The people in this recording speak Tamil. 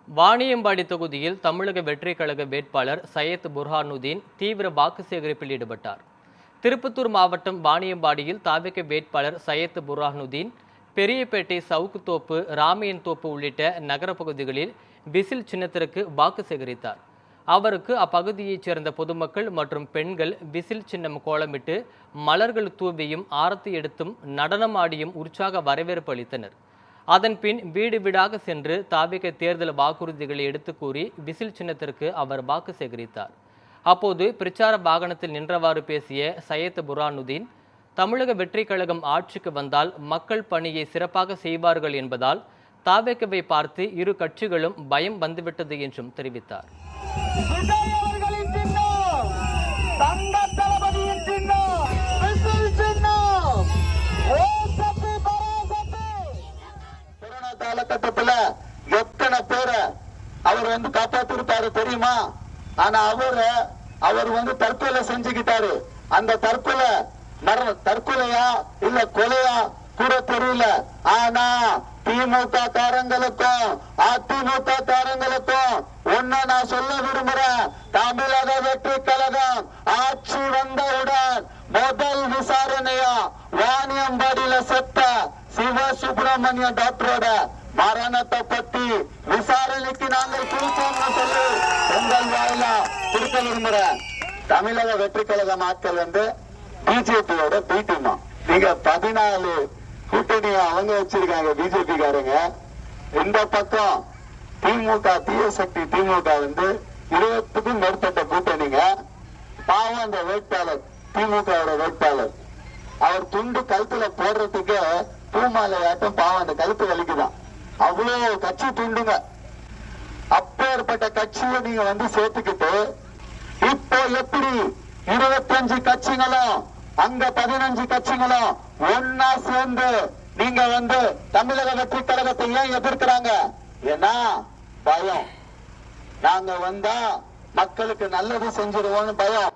வாணியம்பாடி தொகுதியில் தமிழக வெற்றி கழக வேட்பாளர் சையத் புர்ஹானுதீன் தீவிர வாக்கு சேகரிப்பில் ஈடுபட்டார். திருப்பத்தூர் மாவட்டம் வாணியம்பாடியில் தாவேக வேட்பாளர் சையத் புர்ஹானுதீன் பெரியப்பேட்டை, சவுக்குத்தோப்பு, ராமையன் தோப்பு உள்ளிட்ட நகர பகுதிகளில் விசில் சின்னத்திற்கு வாக்கு சேகரித்தார். அவருக்கு அப்பகுதியைச் சேர்ந்த பொதுமக்கள் மற்றும் பெண்கள் விசில் சின்னம் கோலமிட்டு மலர்கள் தூவியும் ஆரத்தி எடுத்தும் நடனமாடியும் உற்சாக வரவேற்பு அளித்தனர். அதன் பின் வீடு வீடாக சென்று தாவேக தேர்தல் வாக்குறுதிகளை எடுத்து கூறி விசில் சின்னத்திற்கு அவர் வாக்கு சேகரித்தார். அப்போது பிரச்சார வாகனத்தில் நின்றவாறு பேசிய சையத் புர்ஹானுதீன், தமிழக வெற்றி கழகம் ஆட்சிக்கு வந்தால் மக்கள் பணியை சிறப்பாக செய்வார்கள் என்பதால் தாவேகவை பார்த்து இரு கட்சிகளும் பயம் வந்துவிட்டது என்றும் தெரிவித்தார். காலகட்டத்துல எத்தனை பேரை அவர் காப்பாத்திருப்பாரு தெரியுமா? ஆனா அவர் தற்கொலை செஞ்சுக்கிட்டாரு. அந்த தற்கொலையா இல்ல கொலையா கூட தெரியல. ஆனா திமுக காரங்களுக்கும் அதிமுக காரங்களுக்கும் ஒன்ன நான் சொல்ல விரும்புறேன். தமிழக வெற்றி கழகம் ஆட்சி வந்தவுடன் முதல் விசாரணையா வாணியம்பாடியில செத்த சிவசுப்பிரமணியம் டாக்டரோட மரணத்தை பத்தி விசாரணைக்கு நாங்கள் கொடுத்தோம்னு சொல்லி உங்கள் வாயிலா கொடுக்க விரும்புறேன். தமிழக வெற்றி கழகம் ஆட்கள் பிஜேபியோட பீட்டிமா. நீங்க 14 கூட்டணியா அவங்க வச்சிருக்காங்க பிஜேபி காரங்க. இந்த பக்கம் திமுக தீய சக்தி திமுக 20க்கும் மேற்பட்ட கூட்டணிங்க. பாவம் அந்த வேட்பாளர், திமுக வேட்பாளர், அவர் துண்டு கழுத்துல போடுறதுக்கு பூமாலையாட்டம் பாவம் அந்த கழுத்து வலிக்குதான். அவ்வளவு கட்சி துண்டுங்க. அப்பேற்பட்ட கட்சியை நீங்க சேர்த்துக்கிட்டு இப்போ எப்படி 25 கட்சிகளும் அங்க 15 கட்சிகளும் ஒன்னா சேர்ந்து நீங்க தமிழக வெற்றி கழகத்தை ஏன் எதிர்க்கிறாங்க? ஏன்னா பயம். நாங்க வந்தா மக்களுக்கு நல்லது செஞ்சிருவோம்னு பயம்.